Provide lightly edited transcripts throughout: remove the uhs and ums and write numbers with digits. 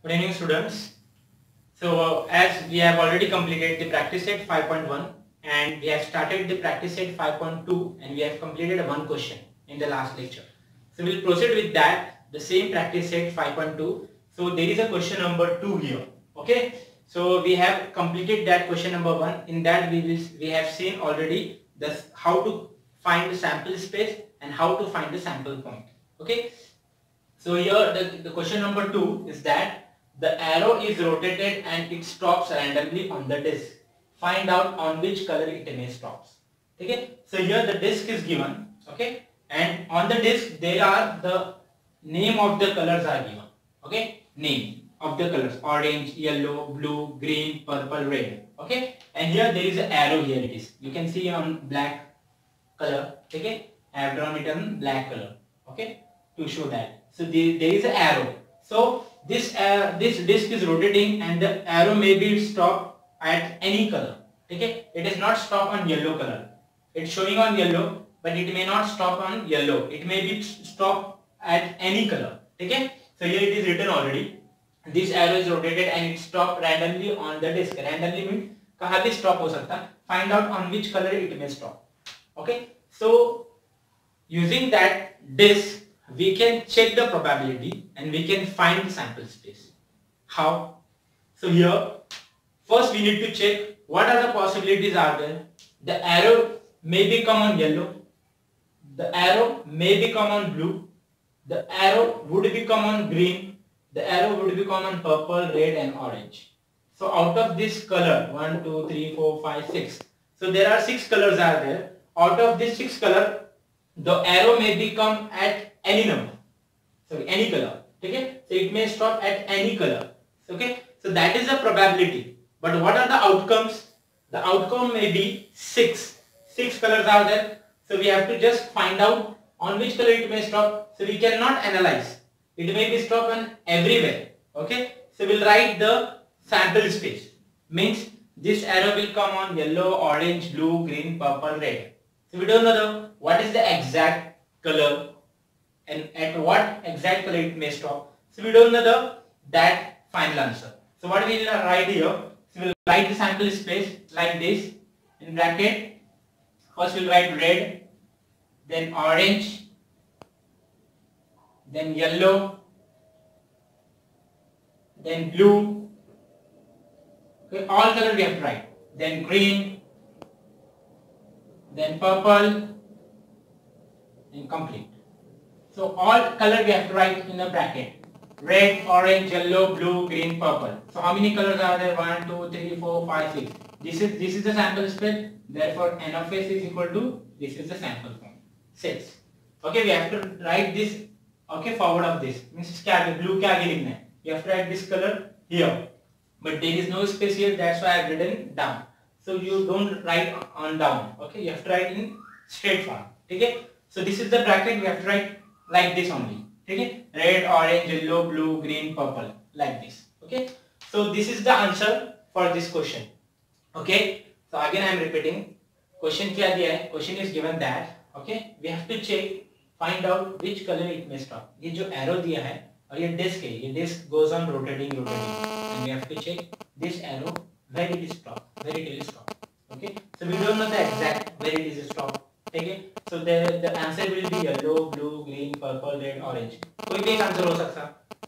Good evening, students. So as we have already completed the practice set 5.1 and we have started the practice set 5.2 and we have completed one question in the last lecture. So we'll proceed with that, the same practice set 5.2. So there is a question number 2 here. Okay. So we have completed that question number 1. In that we have seen already how to find the sample space and how to find the sample point. Okay. So here the question number 2 is that the arrow is rotated and it stops randomly on the disk. Find out on which color it may stops. Okay. So here the disk is given. Okay. And on the disk there are the name of the colors are given. Okay. Name of the colors: orange, yellow, blue, green, purple, red. Okay. And here there is an arrow. Here it is. You can see on black color. Okay. I have drawn it on black color. Okay. To show that. So there is an arrow. So this disk is rotating and the arrow may be stopped at any color. Okay. It is not stopped on yellow color. It's showing on yellow, but it may not stop on yellow. It may be stopped at any color. Okay. So here it is written already. This arrow is rotated and it stopped randomly on the disk. Randomly means कहाँ भी stop हो सकता है. Find out on which color it may stop. Okay. So using that disk, we can check the probability and we can find the sample space. How? So here, first we need to check what are the possibilities are there. The arrow may become on yellow, the arrow may become on blue, the arrow would become on green, the arrow would become on purple, red and orange. So out of this color, 1, 2, 3, 4, 5, 6. So there are 6 colors are there. Out of this 6 color, the arrow may become at any number, sorry, any color. Okay, so it may stop at any color. Okay, so that is the probability. But what are the outcomes? The outcome may be 6. 6 colors are there. So we have to just find out on which color it may stop. So we cannot analyze. It may be stopped on everywhere. Okay, so we'll write the sample space. Means this arrow will come on yellow, orange, blue, green, purple, red. So we don't know what is the exact color and at what exact color it may stop. So we don't know that final answer. So what we will write here? So we will write the sample space like this in bracket. First we will write red, then orange, then yellow, then blue. Okay, all color we have to write. Then green, then purple, and complete. So all color we have to write in a bracket. Red, orange, yellow, blue, green, purple. So how many colors are there? 1, 2, 3, 4, 5, 6. This is the sample space. Therefore n of s is equal to, this is the sample point, 6. Okay, we have to write this, okay, forward of this. Means blue क्या आगे लिखना है? You have to write this color here. But there is no space here, that's why I have written down. So you don't write on down. Okay, you have to write in straight form. Okay. So this is the bracket, we have to write like this only. Okay, red, orange, yellow, blue, green, purple, like this. Okay, so this is the answer for this question. Okay, so again I am repeating. Question क्या दिया है? Question is given that, okay, we have to check, find out which color it may stop. ये जो arrow दिया है और ये disk है, ये disk goes on rotating, and we have to check this arrow where it is stop, where it will stop. Okay, so we don't know the exact where it is stop. Okay, so the answer will be yellow, blue, green, purple, red, orange. कोई भी एक answer हो सकता,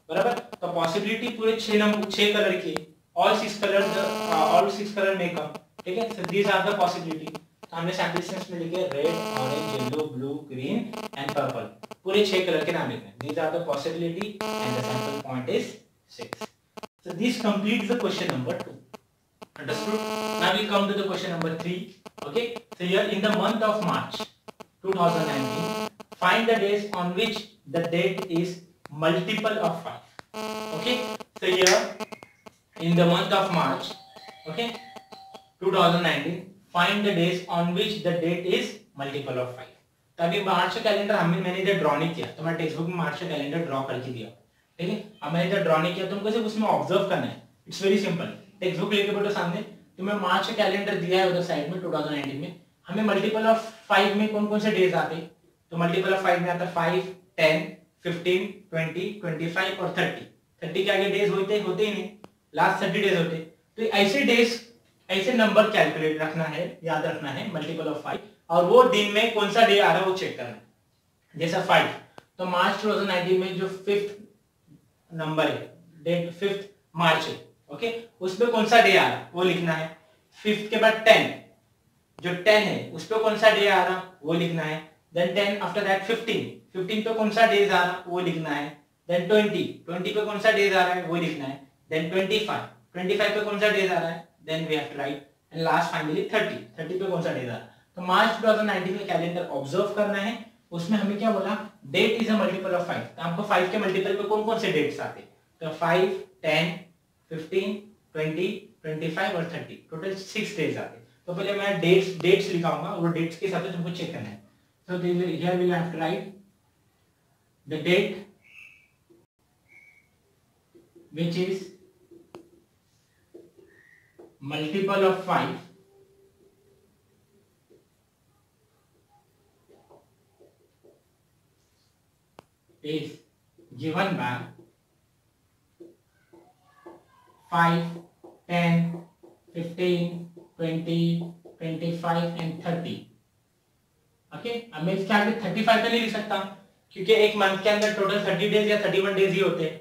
बराबर? तो possibility पूरे 6 colour की, all 6 color may come. ठीक है, so these are the possibility. तो हमने सैंपल स्पेस में लिखे red, orange, yellow, blue, green and purple. पूरे 6 कलर के नाम लिखने. These are the possibility and the sample point is 6. So this completes the question number 2. Understood? Now we come to the question number 3. Okay. So here in the month of March 2019, find the days on which the date is multiple of 5. Okay. So here in the month of March, okay, 2019, find the days on which the date is multiple of 5. तो अभी मार्च का calendar मैंने इधर draw नहीं किया, तो मैं text book में मार्च का कैलेंडर ड्रॉ करके दिया. ठीक है, अब मैंने इधर ड्रॉ नहीं किया, तुमको सिर्फ उसमें ऑब्जर्व करना है. It's very simple. Text book लेके बैठो सामने, तुम्हें मार्च का कैलेंडर दिया है उधर साइड में 2019 में. हमें मल्टीपल ऑफ 5 में कौन कौन से डेज आते हैं? तो मल्टीपल ऑफ 5 में आता है 5, 10, 15, 20, 25 और 30. 30 के आगे डेज होते ही नहीं, लास्ट 30 डेज होते। तो ऐसे डेज, ऐसे नंबर कैलकुलेट रखना है, याद रखना है, मल्टीपल ऑफ 5, और वो दिन में कौन सा डे आ रहा है वो चेक करना है। जैसा 5, तो मार्च 2019 में जो 5th नंबर है, डेट 5th मार्च है, ओके, उसमें कौन सा डे आ रहा वो लिखना है। 5th के बाद 10, जो 10 है उस पे कौन सा डे आ रहा वो लिखना है। देन 10 आफ्टर दैट 15 पे कौन सा डेज आ रहा वो लिखना है। देन 20 पे कौन सा डेज आ रहा है वो लिखना है। देन 25 पे कौन सा डेज आ रहा है, then we have to write, and last finally 30 पे कौन सा डेज आ रहा है। तो मार्च 2019 का कैलेंडर ऑब्जर्व करना है। उसमें हमें क्या बोला, date is a multiple of 5, तो आपको 5 के मल्टीपल पे कौन कौन से डेट्स आते हैं, तो 5, 10, 15, 20, 25 और 30, टोटल 6 डेज आते हैं। तो पहले मैं डेट्स लिखाऊंगा, वो डेट्स के हिसाब से तुमको चेक करना है। So here we have to write the date which is multiple of 5 is given by 5, 10, 15, 20, 25 and 30। Okay, अब मैं इसके आगे 35 तो नहीं लिख सकता क्योंकि एक मंथ के अंदर टोटल 30 डेज या 31 डेज ही होते हैं।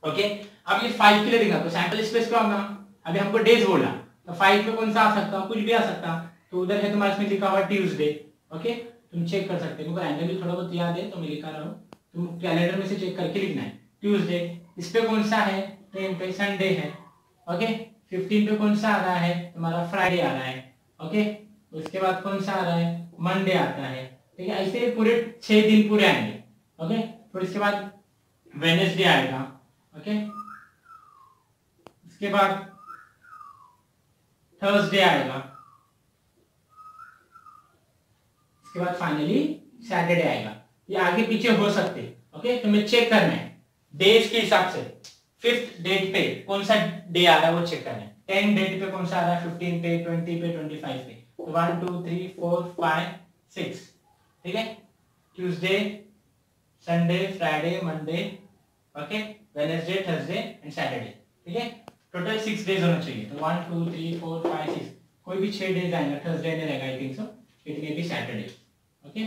ओके, अब ये 5 के लिए लिखा तो सैंपल स्पेस क्या होगा, अभी हमको डेज बोला तो 5 पे कौन सा आ सकता, कुछ भी आ सकता। तो उधर है तुम्हारे इसमें लिखा हुआ ट्यूसडे। ओके, तुम चेक कर सकते हो, मुझे रैंडमली थोड़ा बहुत याद है तो मैं लिखा रहा हूँ, तुम कैलेंडर में से चेक करके लिखना है। ट्यूसडे, इस पे कौन सा है, 10 पे संडे है। ओके, 15 पे कौन सा आ रहा है तुम्हारा, फ्राइडे आ रहा है। ओके, उसके बाद कौन सा आ रहा है, मंडे आता है। ठीक है, ऐसे पूरे 6 दिन पूरे आएंगे। ओके, फिर इसके बाद वेडनेसडे आएगा। ओके, उसके बाद थर्सडे आएगा, इसके बाद फाइनली सैटरडे आएगा। ये आगे पीछे हो सकते। ओके, तो मैं चेक करना है डेज के हिसाब से। 5th डेट पे कौन सा डे आ रहा है वो चेक करना है। 10 डेट पे कौन सा आ रहा है, 15 पे, 20 पे, 25 पे। तो 1 2 3 4 5 6। ठीक है, Tuesday, Sunday, Friday, Monday, okay, Wednesday, Thursday and Saturday. ठीक है, टोटल 6 डेज होना चाहिए। तो 1 2 3 4 5 6, कोई भी 6 डेज आएगा, थर्सडे नहीं रहेगा, I think so, it may be Saturday. Okay,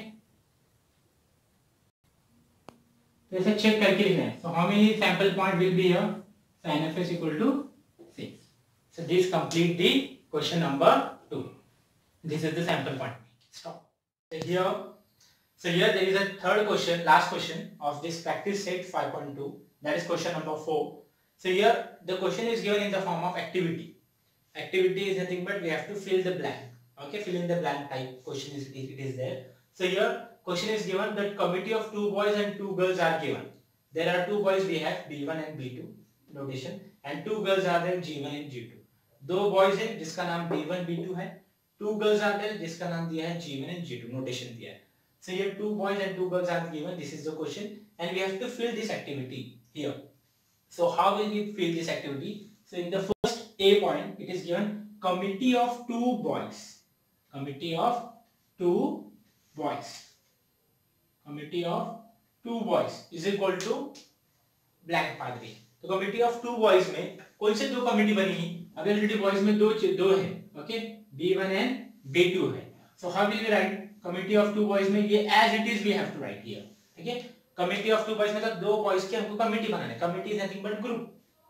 तो ऐसे चेक करके लिखना है। So how many sample point will be here, so NFS equal to 6। So this complete the question number 2। This is the sample point. Stop so here there is a third question, last question of this practice set 5.2, that is question number 4. So here the question is given in the form of activity. Activity is nothing but we have to fill the blank. Okay, fill in the blank type question is it is there. So here question is given that committee of 2 boys and 2 girls are given. There are 2 boys we have B1 and B2 notation, and 2 girls are there G1 and G2. 2 boys है जिसका नाम B1 B2 है, 2 girls are there जिसका नाम दिया है G1 and G2 notation दिया है। So here 2 boys and 2 girls are given. This is the question, and we have to fill this activity here. So how will we fill this activity? So in the first A point, it is given committee of 2 boys. Committee of 2 boys. Committee of 2 boys is equal to blank पादरी। तो committee of 2 boys में कौन से 2 committee बनी? अभी already boys में दो है, okay? B1 and B2 है। So how will we write? Committee of 2 boys में ये as it is we have to write here. ठीक है, कमिटी ऑफ 2 बॉयज मतलब 2 बॉयज की हमको कमिटी बनाना है। Committee is nothing but group.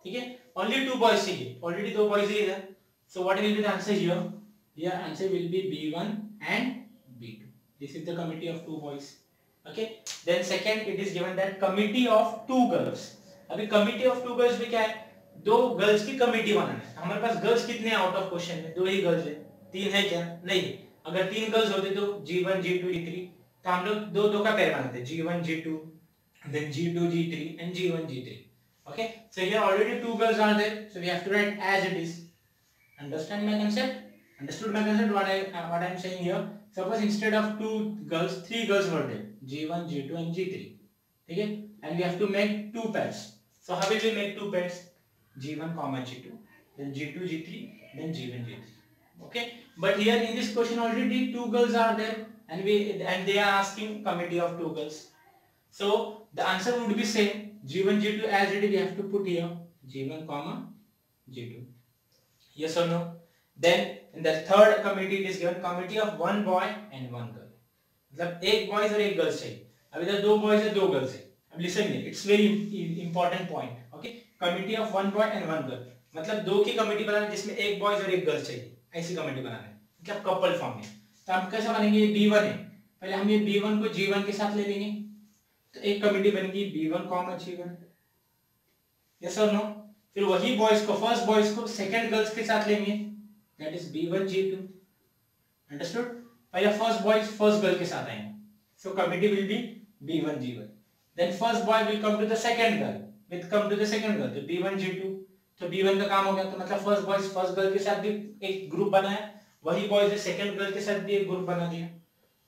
ठीक है, ओनली 2 बॉयज चाहिए, ऑलरेडी 2 बॉयज ही इधर। So what will be the answer here? Here answer will be B1 and B2। This is the committee of 2 boys. Okay, then second it is given that committee of 2 girls. अभी committee of 2 girls में क्या है, 2 girls की committee बनाना है। हमारे पास girls कितने हैं आउट ऑफ क्वेश्चन में? 2 ही गर्ल्स है। 3 है क्या? नहीं। अगर 3 गर्ल्स होते तो G1 G2 G3, तो हम लोग 2 का पेयर बनाते, G1 G2, then G2 G3 and G1 G3. Okay, so here already 2 girls are there, so we have to write as it is. Understand my concept? Understood my concept? What I am saying here? Suppose instead of 2 girls, 3 girls were there, G1 G2 and G3. ठीक है, and we have to make 2 pairs. So how will we make 2 pairs? G1 comma G2, then G2 G3, then G1 G3. Okay, but here in this question already 2 girls are there, and they are asking committee of 2 girls. So the answer would be same, G1 G2 as it is we have to put here G1 comma G2. Yes or no? Then in the third committee it is given committee of one boy and one girl. मतलब एक boys और एक girls चाहिए. अब इधर दो boys है दो girls है. अब listen here, it's very important point. Okay, committee of one boy and one girl. मतलब दो की कमेटी बनाना है जिसमें एक बॉयज और एक गर्ल चाहिए, ऐसी कमेटी बनाना है. क्या कपल फॉर्म में. तो हम कैसे बनेंगे, ये B1 है, पहले हम ये B1 को G1 के साथ ले लेंगे तो एक कमेटी बनेगी B1 कॉमा G1. यस और नो. फिर वही बॉयज को फर्स्ट बॉयज को सेकंड गर्ल्स के साथ लेंगे, that is B1 G2. Understood. पहले फर्स्ट बॉयज फर्स्ट गर्ल के साथ आएंगे, so committee will be B1 G1. Then first boy will come to the second girl, will come to the second girl, तो B1 G2. तो B1 का काम हो गया. तो मतलब फर्स्ट बॉयज फर्स्ट गर्ल के साथ भी एक ग्रुप बनाया, वही बॉयज सेकंड गर्ल के साथ भी एक ग्रुप बना दिया.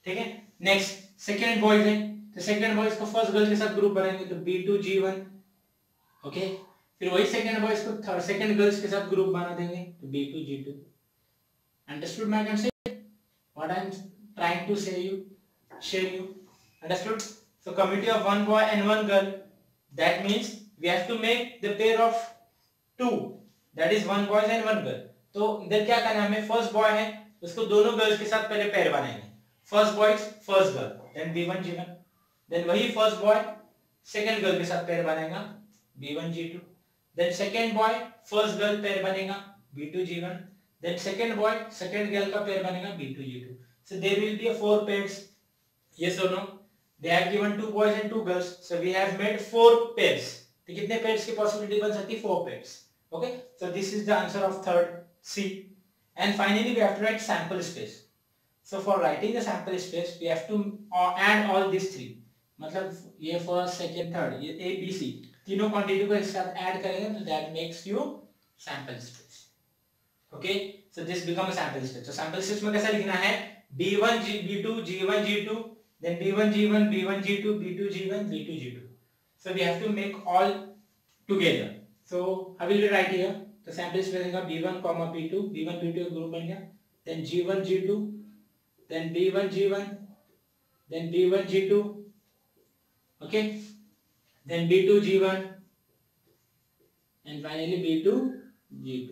ठीक है. नेक्स्ट सेकंड बॉयज है, तो सेकंड बॉयज को फर्स्ट गर्ल के साथ ग्रुप बनाएंगे तो B2 G1. ओके. फिर वही सेकंड बॉयज को थर्ड सेकंड गर्ल्स के साथ ग्रुप बना देंगे तो B2 G2. Understood my concept, what I am trying to say you share you. Understood. So committee of one boy and one girl, that means we have to make the pair of two, that is one boys and one girl. तो इधर क्या करना है हमें, first boy है उसको दोनों girls के साथ पहले पेयर बनाएंगे, first boys first girl, then B1 G1. Then वही फर्स्ट बॉय सेकंड गर्ल के साथ पेयर बनेगा B1 G2. Then second boy first girl pair बनेगा B2 G1. Then second boy second girl का पेयर बनेगा B2 G2. So there will be 4 pairs. Yes और no. They have given 2 boys and 2 girls, so we have made 4 pairs. तो कितने pairs की possibility बन सकती है, 4 pairs. Okay, so this is the answer of third C. And finally we have to write sample space. So for writing the sample space we have to add all these three. मतलब ये first second third ये A B C तीनों quantity को एक साथ add करेंगे तो that makes you sample space. Okay, so this become a sample space. So sample space में कैसा लिखना है, B1 B2 G1 G2, then B1 G1 B1 G2 B2 G1 B2 G2. So we have to make all together. So how will we write here? The sample space रहेगा B1 comma B2, B1 B2 एक group बन गया, then G1 G2, then B1 G1, then B1 G2, okay, then B2 G1, and finally B2 G2.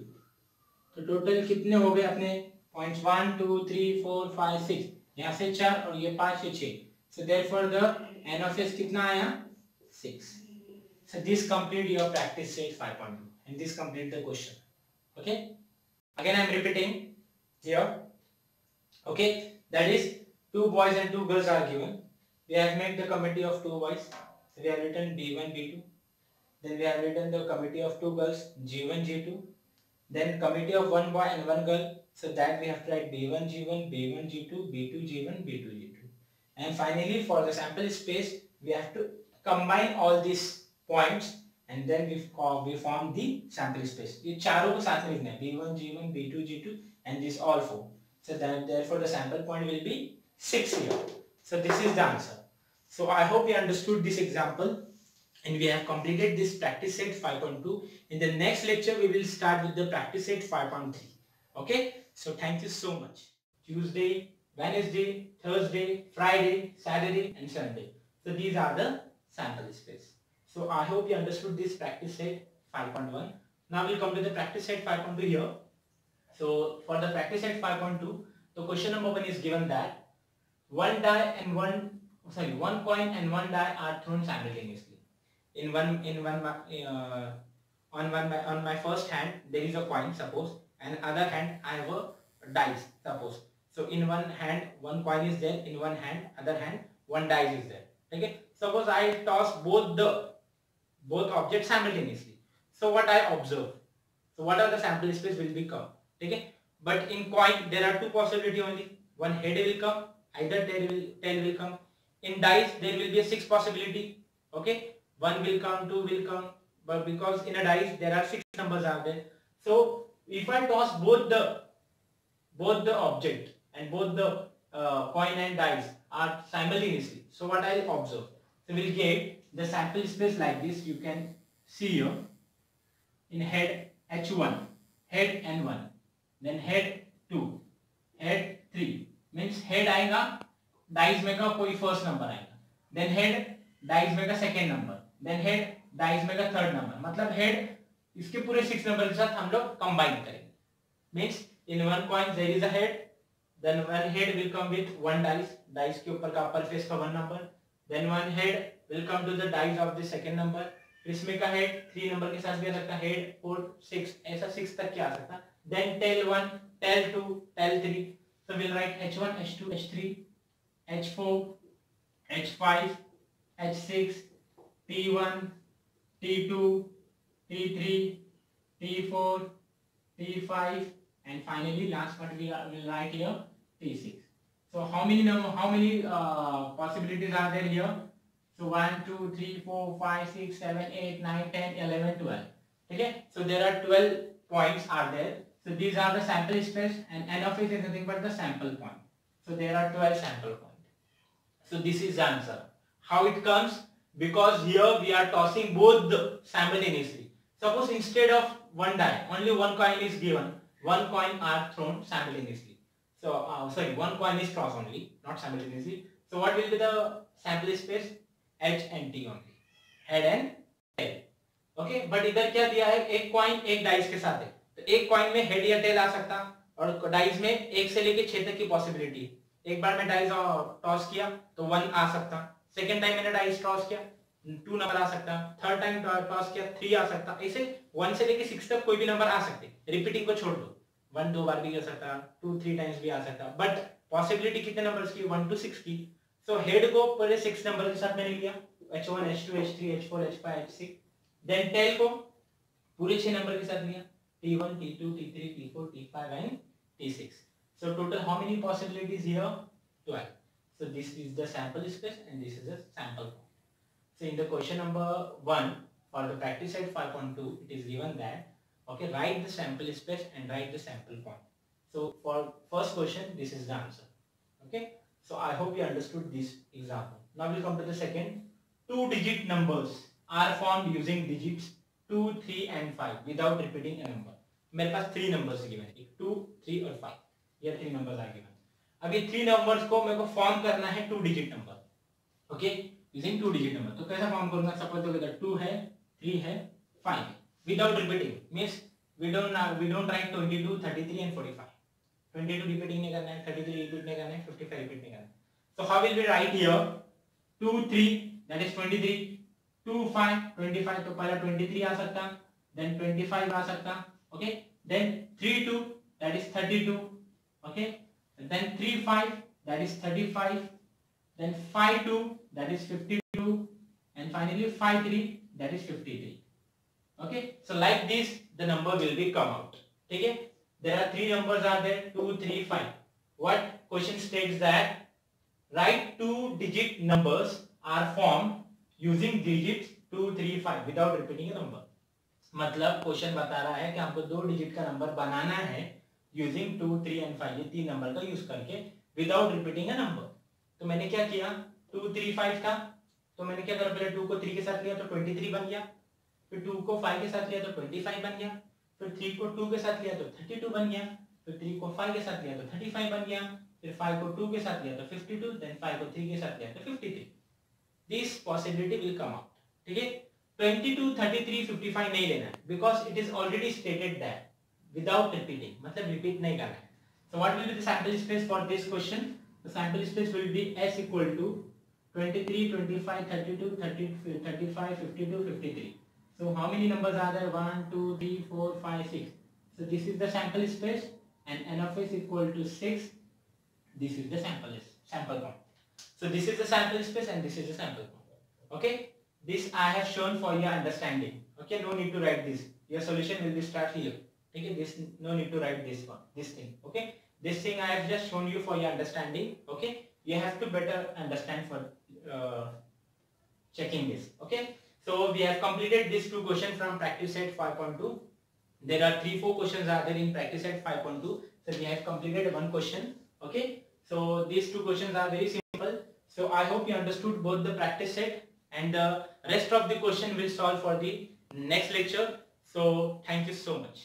तो total कितने हो गए अपने points 1 2 3 4 5 6, यहाँ से 4 और ये 5 ये 6. So therefore the N of S कितना आया, 6. So this complete your practice set 5.2 and this complete the question. Okay, again I am repeating here. Okay, that is 2 boys and 2 girls are given. We have made the committee of 2 boys, so we have written B1 B2. Then we have written the committee of 2 girls G1 G2. Then committee of 1 boy and 1 girl, so that we have to write B1 G1 B1 G2 B2 G1 B2 G2. And finally for the sample space we have to combine all these points and then we form the sample space. ये चारों को साथ में लिखना है, B1 G1 B2 G2 and this all 4. So that therefore the sample point will be 6 here. So this is the answer. So I hope you understood this example and we have completed this practice set 5.2. In the next lecture we will start with the practice set 5.3. Okay, so thank you so much. Tuesday, Wednesday, Thursday, Friday, Saturday and Sunday. So these are the sample space. So I hope you understood this practice set 5.1. Now we'll come to the practice set 5.2 here. So for the practice set 5.2, the question number 1 is given that one coin and one die are thrown simultaneously. On my first hand there is a coin, suppose, and other hand I have a dice, suppose. So in one hand one coin is there, in one hand other hand one dice is there. Okay, suppose I toss both objects simultaneously. So what I observe? So what are the sample space will become? Okay, but in coin there are 2 possibility only. One head will come, either tail will come. In dice there will be a 6 possibility. Okay, 1 will come, 2 will come, but because in a dice there are 6 numbers are there. So if I toss both the object and both the coin and dice are simultaneously, so what I will observe? So we will get the sample space like this. You can see here in head H1, head N1, then head 2, head 3, means head आएगा dice में का कोई first number आएगा, then head dice में का second number, then head dice में का third number, मतलब हेड इसके पूरे 6 नंबर के साथ हम लोग कंबाइन करेंगे. Means in one coin there is a head, then one head will come with one dice, dice के ऊपर का अपर फेस का one number, then one head will come to the dice of the second number. इसमें का head 3 number के साथ भी आ सकता है, हेड 4 6 ऐसा 6 तक क्या आ सकता है. Then tail 1 tail 2 tail 3. So we'll write h1 h2 h3 h4 h5 h6 t1 t2 t3 t4 t5 and finally last part we will write here t6. So how many possibilities are there here? So 1 2 3 4 5 6 7 8 9 10 11 12. Okay, so there are 12 points are there. So these are the sample space and n of it is nothing but the sample point. So there are 12 sample points. So this is the answer. How it comes? Because here we are tossing both simultaneously. Suppose instead of one die, only one coin is given, one coin are thrown simultaneously. So sorry, one coin is tossed only, not simultaneously. So what will be the sample space? H and T only, head and tail. Okay, but इधर क्या दिया है, एक coin एक dice के साथ है, तो एक कॉइन में हेड या टेल आ सकता और डाइस में एक से लेके 6 तक की पॉसिबिलिटी. एक बार मैं डाइस टॉस किया तो 1 आ सकता, सेकंड टाइम मैंने डाइस टॉस किया 2 नंबर आ सकता, थर्ड टाइम टॉस किया 3 आ सकता. ऐसे 1 से लेके 6 तक कोई भी नंबर आ सकते, रिपीटिंग को छोड़ दो. 1 2 बार भी आ सकता, 2 3 टाइम्स भी आ सकता, बट पॉसिबिलिटी कितने नंबर्स की, 1 to 6 की. सो हेड को पूरे 6 नंबर के साथ मैंने लिया, h1 h2 h3 h4 h5 h6. Then tell को पूरे 6 नंबर के साथ लिया, t1 t2 t3 t4 t5 and t6. So total how many possibilities here? 12. So this is the sample space and this is the sample point. So in the question number 1 for the practice set 5.2 it is given that, okay, write the sample space and write the sample point. So for first question this is the answer. Okay, so I hope you understood this example. Now we'll come to the second. 2-digit numbers are formed using digits 2, 3 and 5 without repeating a number. मेरे पास 3 numbers given है, 2, 3 और 5. ये 3 numbers are given. अब ये 3 numbers को मेरे को form करना है 2-digit number. Okay, using 2-digit number. तो कैसा form करूँगा? Suppose तो इधर 2 है, 3 है, 5 है. Without repeating means we don't write 22, 33 and 45. 22 repeating नहीं करना है, 33 repeat नहीं करना है, 55 repeat नहीं करना है. So how will we write here? 2, 3 that is 23, 2, 5 25 तो पहला 23 आ सकता, then 25 आ सकता, okay, then 3, 2 that is 32, okay, then 3, 5 that is 35, then 5, 2 that is 52 and finally 5, 3 that is 53. Okay, so like this the number will be come out. Okay, there are 3 numbers are there, 2, 3, 5. What question states that write 2-digit numbers are formed using digits 2, 3, 5 without repeating a number. मतलब question बता रहा है कि हमको 2 digit का number बनाना है using 2, 3 and 5, ये 3 number का यूज करके विदाउट रिपीटिंग अ नंबर. तो मैंने क्या किया, 2, 3, 5 था तो मैंने क्या करा, पहले 2 को 3 के साथ लिया तो 23 बन गया, फिर 2 को 5 के साथ लिया तो 25 बन गया, फिर 3 को 2 के साथ लिया तो 32 बन गया, फिर 3 को 5 के साथ लिया तो 35 बन गया, फिर 5 को 2 के साथ लिया तो 52, देन 5 को 3 के साथ लिया तो 53. This possibility will come out. ठीक है, 22, 33, 55 नहीं लेना है because it is already stated that without repeating, मतलब रिपीट नहीं करना है. सो what will be the sample space for this question? The sample space will be s equal to 23, 25, 32, 30, 35, 52, 53. So how many numbers are there? 1, 2, 3, 4, 5, 6. So this is the sample space and n of s equal to 6. This is the sample point. So this is the sample space and this is the sample point. Okay, this I have shown for your understanding. Okay, no need to write this. Your solution will be start here. Okay, this no need to write this one, this thing. Okay, this thing I have just shown you for your understanding. Okay, you have to better understand for checking this. Okay, so we have completed these 2 questions from practice set 5.2. There are 3-4 questions are there in practice set 5.2. So we have completed 1 question. Okay, so these 2 questions are very simple. So I hope you understood both the practice set and the rest of the question will solve for the next lecture. So thank you so much.